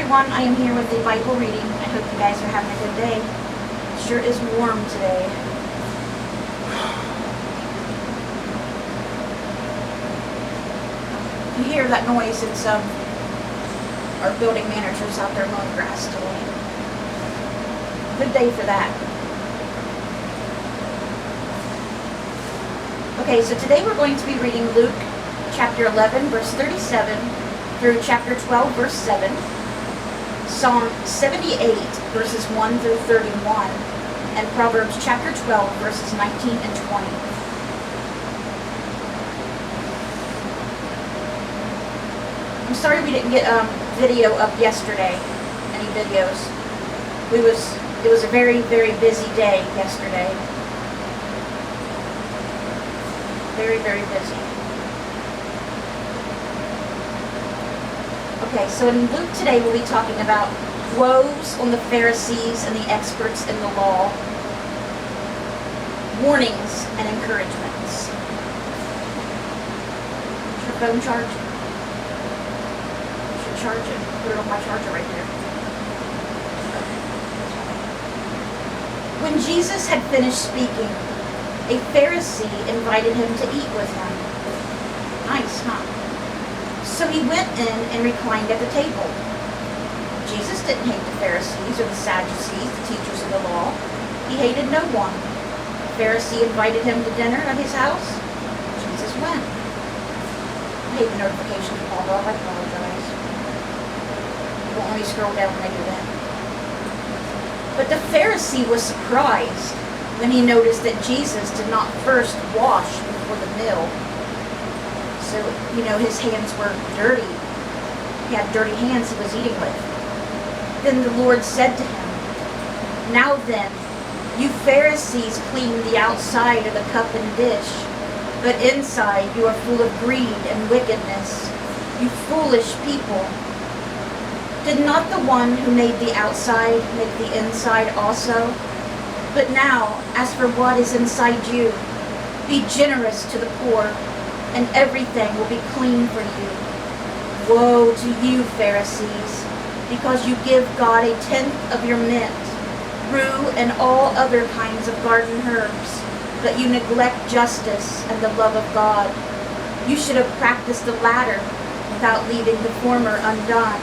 everyone. I am here with a Bible reading. I hope you guys are having a good day. It sure is warm today. If you hear that noise, it's our building managers out there mowing grass today. Good day for that. Okay, so today we're going to be reading Luke chapter 11, verse 37 through chapter 12, verse 7, Psalm 78, verses 1 through 31, and Proverbs chapter 12, verses 19 and 20. I'm sorry we didn't get video up yesterday, any videos. It was a very, very busy day yesterday. Very, very busy. Okay, so in Luke today we'll be talking about woes on the Pharisees and the experts in the law, warnings and encouragements. Is your phone charged? You should charge it. Put it on my charger right there. When Jesus had finished speaking, a Pharisee invited him to eat with him. Nice, huh? So he went in and reclined at the table. Jesus didn't hate the Pharisees or the Sadducees, the teachers of the law. He hated no one. The Pharisee invited him to dinner at his house. Jesus went. I hate the notifications pop up. I apologize. You won't let me scroll down when I do that. But the Pharisee was surprised when he noticed that Jesus did not first wash before the meal. So, his hands were dirty. He had dirty hands he was eating with. Then the Lord said to him, "Now then, you Pharisees clean the outside of the cup and dish, but inside you are full of greed and wickedness. You foolish people. Did not the one who made the outside make the inside also? But now, as for what is inside you, be generous to the poor, and everything will be clean for you. Woe to you, Pharisees, because you give God a tenth of your mint, rue, and all other kinds of garden herbs, but you neglect justice and the love of God. You should have practiced the latter without leaving the former undone.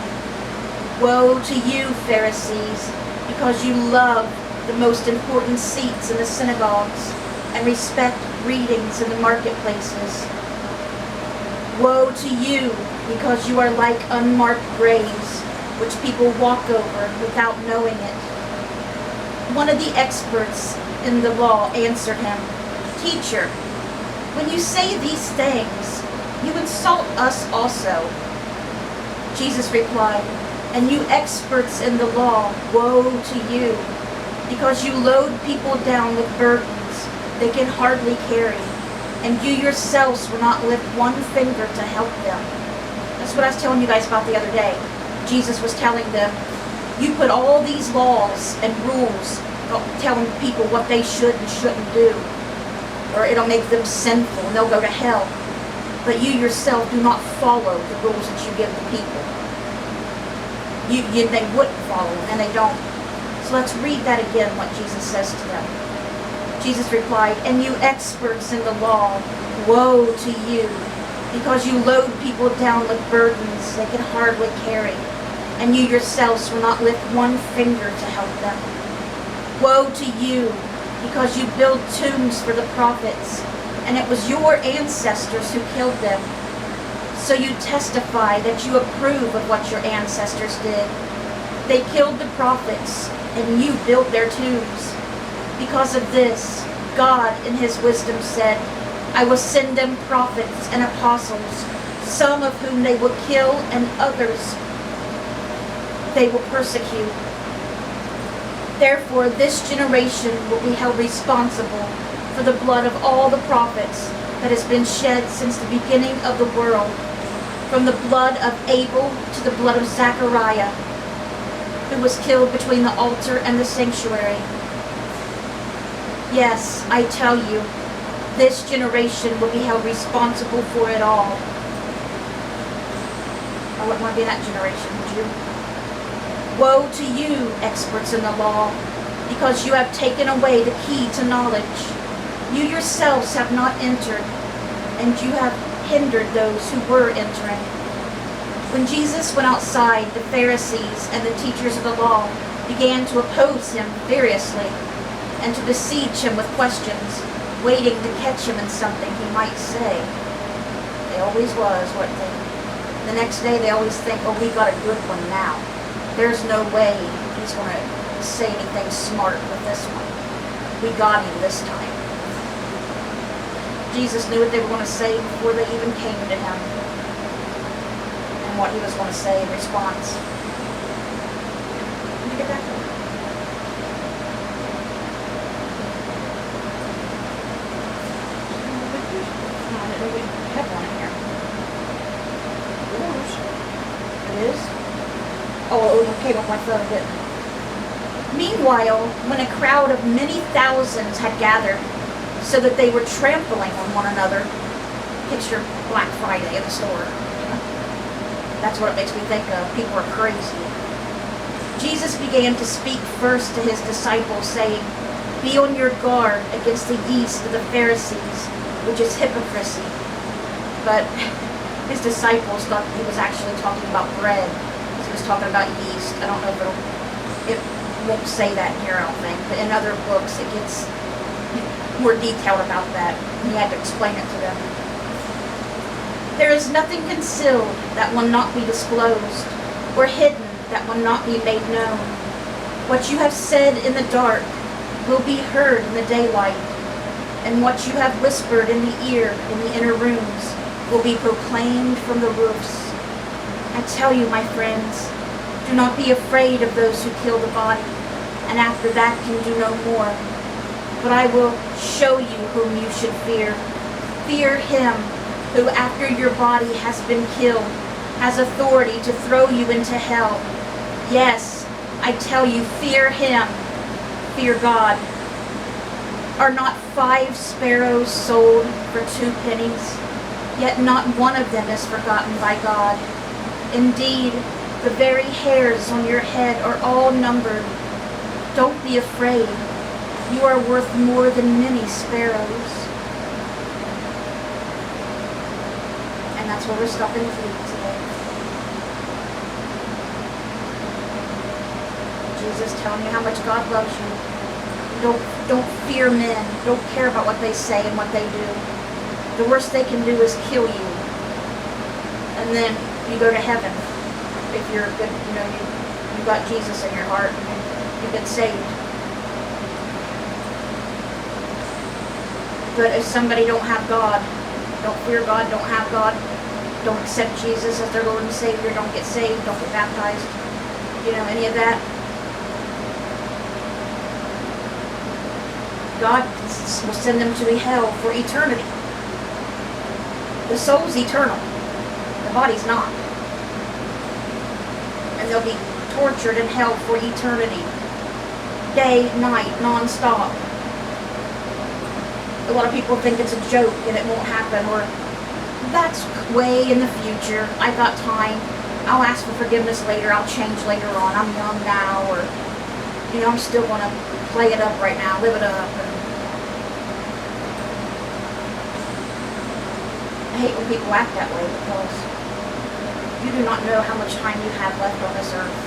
Woe to you, Pharisees, because you love the most important seats in the synagogues and respect greetings in the marketplaces. Woe to you, because you are like unmarked graves, which people walk over without knowing it. One of the experts in the law answered him, "Teacher, when you say these things, you insult us also." Jesus replied, "And you experts in the law, woe to you, because you load people down with burdens they can hardly carry, and you yourselves will not lift one finger to help them." That's what I was telling you guys about the other day. Jesus was telling them, you put all these laws and rules telling people what they should and shouldn't do, or it'll make them sinful and they'll go to hell. But you yourself do not follow the rules that you give the people. They wouldn't follow them, and they don't. So let's read that again, what Jesus says to them. Jesus replied, "And you experts in the law, woe to you, because you load people down with burdens they can hardly carry, and you yourselves will not lift one finger to help them. Woe to you, because you build tombs for the prophets, and it was your ancestors who killed them. So you testify that you approve of what your ancestors did. They killed the prophets, and you built their tombs. Because of this, God in his wisdom said, I will send them prophets and apostles, some of whom they will kill and others they will persecute. Therefore, this generation will be held responsible for the blood of all the prophets that has been shed since the beginning of the world, from the blood of Abel to the blood of Zechariah, who was killed between the altar and the sanctuary. Yes, I tell you, this generation will be held responsible for it all. I wouldn't want to be in that generation, would you? Woe to you, experts in the law, because you have taken away the key to knowledge. You yourselves have not entered, and you have hindered those who were entering. When Jesus went outside, the Pharisees and the teachers of the law began to oppose him furiously and to besiege him with questions, waiting to catch him in something he might say. They always was, weren't they? The next day they always think, oh, we got a good one now. There's no way he's going to say anything smart with this one. We got him this time. Jesus knew what they were going to say before they even came to him, and what he was going to say in response. Did you get that? We have one in here. It is? Oh, it came up my phone, didn't it? Meanwhile, when a crowd of many thousands had gathered, so that they were trampling on one another, picture Black Friday in the store. That's what it makes me think of. People are crazy. Jesus began to speak first to his disciples, saying, "Be on your guard against the yeast of the Pharisees, which is hypocrisy." But his disciples thought he was actually talking about bread. He was talking about yeast. I don't know if it won't say that here, I don't think. But in other books, it gets more detailed about that. He had to explain it to them. There is nothing concealed that will not be disclosed, or hidden that will not be made known. What you have said in the dark will be heard in the daylight, and what you have whispered in the ear in the inner rooms will be proclaimed from the roofs. I tell you, my friends, do not be afraid of those who kill the body, and after that can do no more. But I will show you whom you should fear. Fear him who, after your body has been killed, has authority to throw you into hell. Yes, I tell you, fear him. Fear God. Are not 5 sparrows sold for 2 pennies? Yet not one of them is forgotten by God. Indeed, the very hairs on your head are all numbered. Don't be afraid. You are worth more than many sparrows. And that's where we're stopping with you today. Jesus telling you how much God loves you. Don't fear men. Don't care about what they say and what they do. The worst they can do is kill you. And then you go to heaven. If you're good, you got Jesus in your heart and you've been saved. But if somebody don't have God, don't fear God, don't have God, don't accept Jesus as their Lord and Savior, don't get saved, don't get baptized, any of that, God will send them to hell for eternity. The soul's eternal. The body's not. And they'll be tortured in hell for eternity. Day, night, non-stop. A lot of people think it's a joke and it won't happen, or that's way in the future. I got time. I'll ask for forgiveness later. I'll change later on. I'm young now, or I'm still going to play it up right now, live it up. And I hate when people act that way, because you do not know how much time you have left on this earth.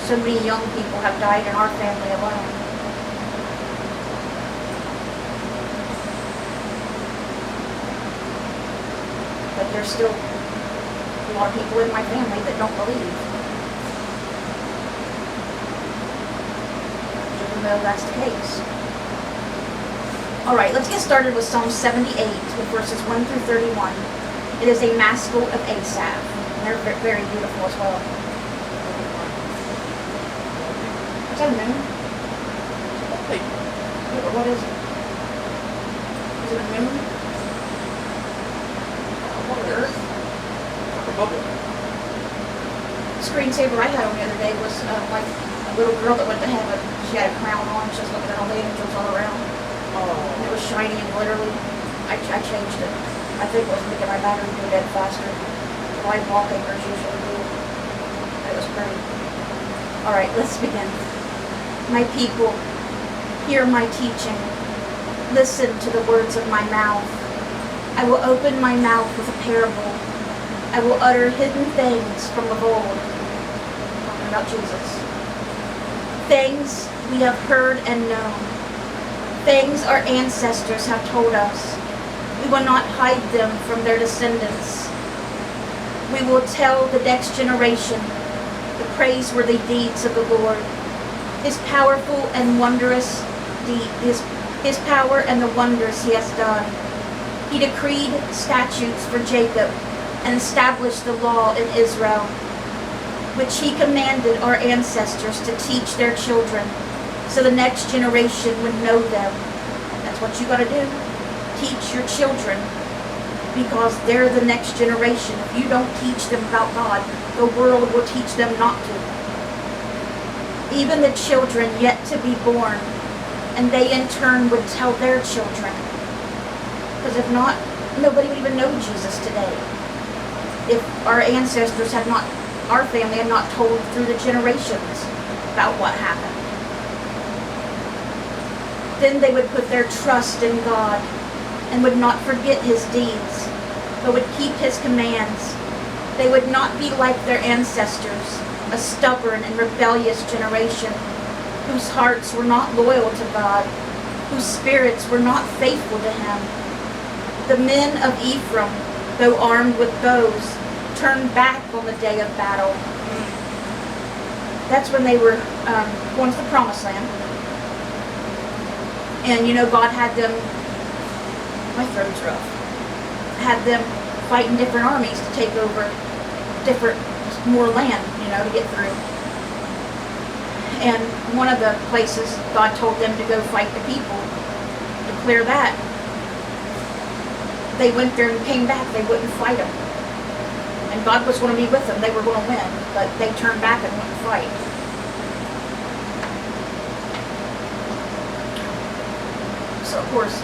So many young people have died in our family alone. But there's still a lot of people in my family that don't believe. Even though that's the case. Alright, let's get started with Psalm 78, with verses 1 through 31. It is a maskil of Asaph. And they're very beautiful as well. Is that a moon? What is it? Is it a moon? What on earth? A bubble. The screensaver I had on the other day was like a little girl that went to heaven. She had a crown on. She was looking at all the angels all around. And it was shiny and glittery. I changed it. I think it was making my battery go dead faster. My wallpapers usually do. Let us pray. All right, let's begin. My people, hear my teaching. Listen to the words of my mouth. I will open my mouth with a parable. I will utter hidden things from of old. Talking about Jesus. Things we have heard and known. Things our ancestors have told us. We will not hide them from their descendants. We will tell the next generation the praiseworthy deeds of the Lord, His powerful and wondrous His power and the wonders He has done. He decreed statutes for Jacob and established the law in Israel, which He commanded our ancestors to teach their children, so the next generation would know them. That's what you got to do. Teach your children, because they're the next generation. If you don't teach them about God, the world will teach them not to. Even the children yet to be born, and they in turn would tell their children. Because if not, nobody would even know Jesus today. If our ancestors had not, our family had not told through the generations about what happened. Then they would put their trust in God and would not forget His deeds, but would keep His commands. They would not be like their ancestors, a stubborn and rebellious generation, whose hearts were not loyal to God, whose spirits were not faithful to Him. The men of Ephraim, though armed with bows, turned back on the day of battle. That's when they were going to the Promised Land. And God had them, my throat's rough, had them fighting different armies to take over more land, to get through. And one of the places, God told them to go fight the people, to clear that. They went there and came back, they wouldn't fight them. And God was going to be with them, they were going to win, but they turned back and wouldn't fight. So of course,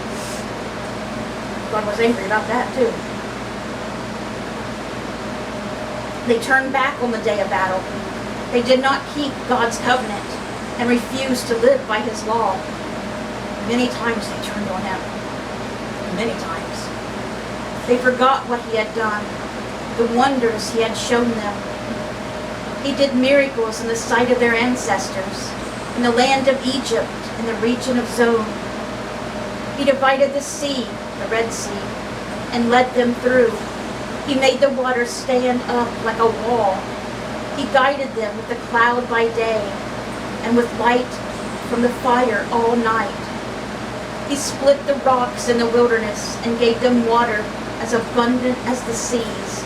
God was angry about that too. They turned back on the day of battle. They did not keep God's covenant and refused to live by His law. Many times they turned on Him. Many times. They forgot what He had done, the wonders He had shown them. He did miracles in the sight of their ancestors, in the land of Egypt, in the region of Zone. He divided the sea, the Red Sea, and led them through. He made the waters stand up like a wall. He guided them with the cloud by day and with light from the fire all night. He split the rocks in the wilderness and gave them water as abundant as the seas.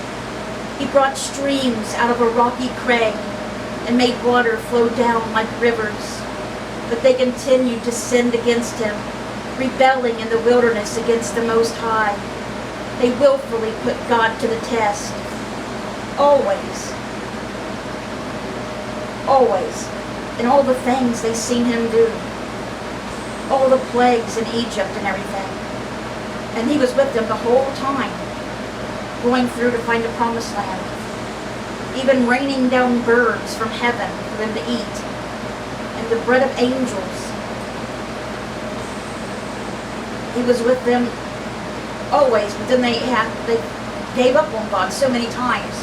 He brought streams out of a rocky crag and made water flow down like rivers. But they continued to sin against Him, rebelling in the wilderness against the Most High. They willfully put God to the test. Always. Always. In all the things they seen Him do. All the plagues in Egypt and everything. And He was with them the whole time, going through to find the Promised Land. Even raining down birds from heaven for them to eat. And the bread of angels. He was with them always, but then they gave up on God so many times.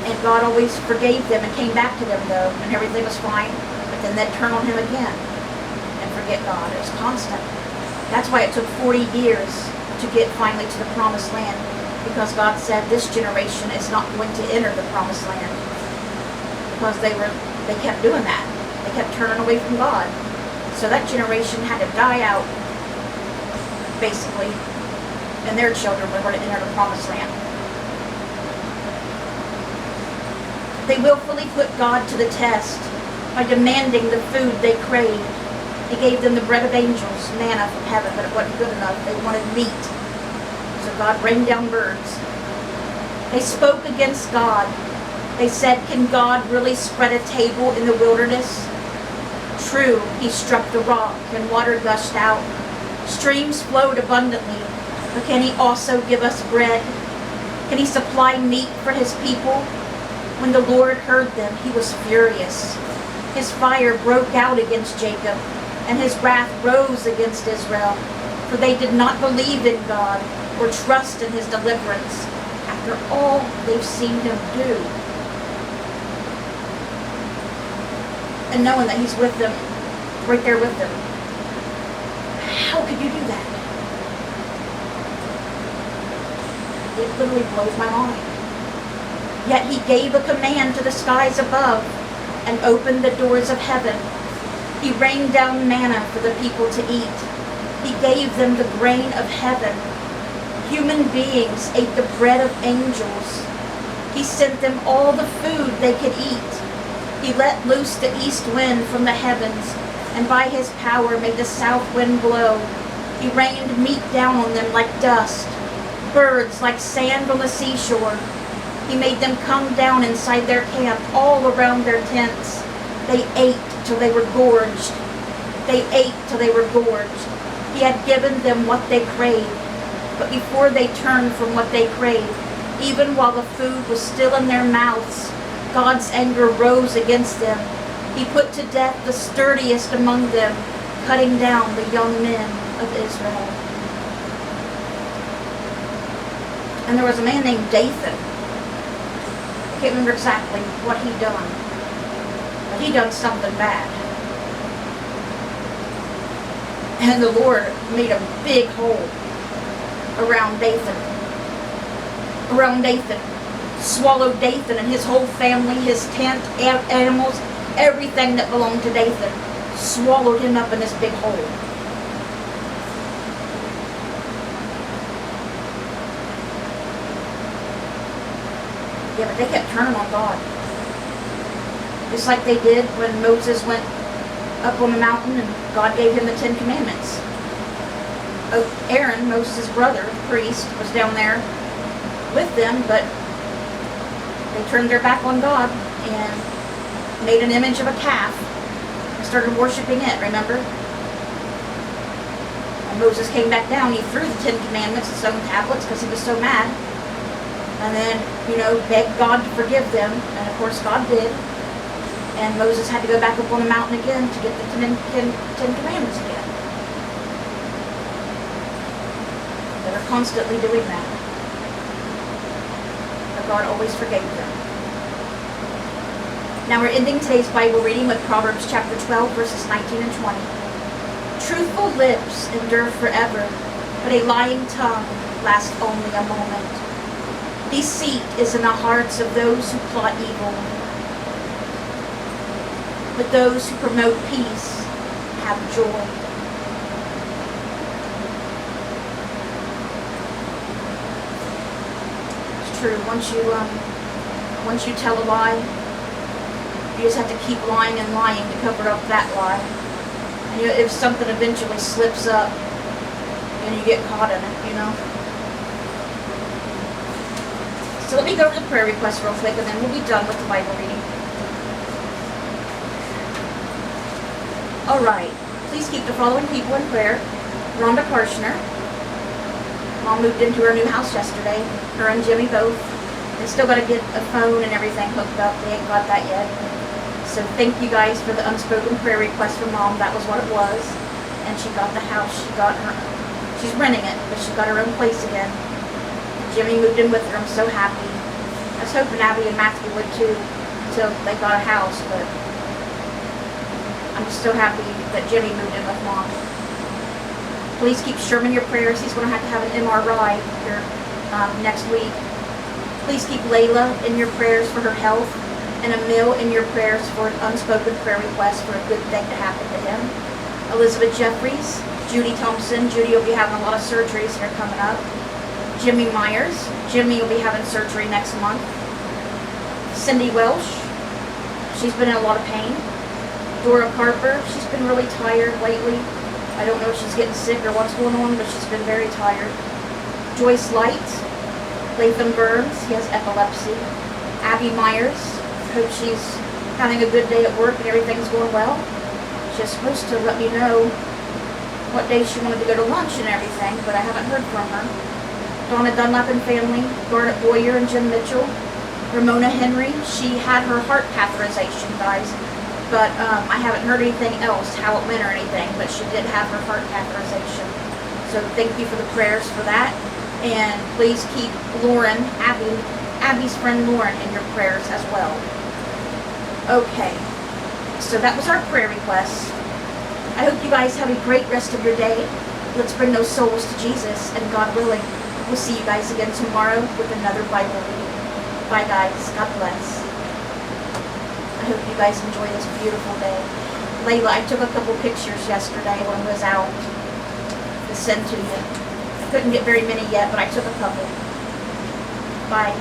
And God always forgave them and came back to them though, and everything was fine. But then they'd turn on Him again and forget God. It was constant. That's why it took 40 years to get finally to the Promised Land, because God said this generation is not going to enter the Promised Land, because they kept doing that. They kept turning away from God. So that generation had to die out, basically, and their children were going to enter the Promised Land. They willfully put God to the test by demanding the food they craved. He gave them the bread of angels, manna from heaven, but it wasn't good enough. They wanted meat. So God rained down birds. They spoke against God. They said, can God really spread a table in the wilderness? True, He struck the rock and water gushed out. Streams flowed abundantly, but can He also give us bread? Can He supply meat for His people? When the Lord heard them, he was furious. His fire broke out against Jacob, and his wrath rose against Israel, for they did not believe in God or trust in his deliverance after all they've seen him do. And knowing that he's with them, right there with them. How could you do that? It literally blows my mind. Yet he gave a command to the skies above and opened the doors of heaven. He rained down manna for the people to eat. He gave them the grain of heaven. Human beings ate the bread of angels. He sent them all the food they could eat. He let loose the east wind from the heavens, and by his power made the south wind blow. He rained meat down on them like dust, birds like sand on the seashore. He made them come down inside their camp, all around their tents. They ate till they were gorged. They ate till they were gorged. He had given them what they craved. But before they turned from what they craved, even while the food was still in their mouths, God's anger rose against them. He put to death the sturdiest among them, cutting down the young men of Israel. And there was a man named Dathan. I can't remember exactly what he'd done, but he done something bad. And the Lord made a big hole around Dathan. Swallowed Dathan and his whole family, his tent, animals, everything that belonged to Dathan. Swallowed him up in this big hole. Yeah, but they kept turning on God. Just like they did when Moses went up on the mountain and God gave him the 10 Commandments. Aaron, Moses' brother, the priest, was down there with them, but they turned their back on God and made an image of a calf and started worshiping it, remember? And Moses came back down. He threw the 10 Commandments, the stone tablets, because he was so mad. And then, begged God to forgive them. And of course God did. And Moses had to go back up on the mountain again to get the 10 Commandments again. They're constantly doing that. But God always forgave them. Now we're ending today's Bible reading with Proverbs chapter 12, verses 19 and 20. Truthful lips endure forever, but a lying tongue lasts only a moment. Deceit is in the hearts of those who plot evil, but those who promote peace have joy. It's true. Once you tell a lie, you just have to keep lying and lying to cover up that lie. And if something eventually slips up, and you get caught in it, So let me go to the prayer request real quick, and then we'll be done with the Bible reading. All right. Please keep the following people in prayer. Rhonda Karshner. Mom moved into her new house yesterday. Her and Jimmy both. They still got to get a phone and everything hooked up. They ain't got that yet. So thank you guys for the unspoken prayer request from Mom. That was what it was. And she got the house. She's renting it, but she got her own place again. Jimmy moved in with her. I'm so happy. I was hoping Abby and Matthew would too until they got a house, but I'm just so happy that Jimmy moved in with Mom. Please keep Sherman in your prayers. He's going to have an MRI here next week. Please keep Layla in your prayers for her health, and Emil in your prayers for an unspoken prayer request for a good thing to happen to him. Elizabeth Jeffries, Judy Thompson. Judy will be having a lot of surgeries here coming up. Jimmy Myers. Jimmy will be having surgery next month. Cindy Welsh. She's been in a lot of pain. Dora Carper. She's been really tired lately. I don't know if she's getting sick or what's going on, but she's been very tired. Joyce Light. Latham Burns. He has epilepsy. Abby Myers. Hope she's having a good day at work and everything's going well. She's supposed to let me know what day she wanted to go to lunch and everything, but I haven't heard from her. Donna Dunlap and family, Garnet Boyer and Jim Mitchell, Ramona Henry, she had her heart catheterization, guys. But I haven't heard anything else, how it went or anything, but she did have her heart catheterization. So thank you for the prayers for that. And please keep Lauren, Abby's friend Lauren, in your prayers as well. Okay, so that was our prayer request. I hope you guys have a great rest of your day. Let's bring those souls to Jesus, and God willing, we'll see you guys again tomorrow with another Bible reading. Bye guys, God bless. I hope you guys enjoy this beautiful day. Layla, I took a couple pictures yesterday when I was out to send to you. I couldn't get very many yet, but I took a couple. Bye.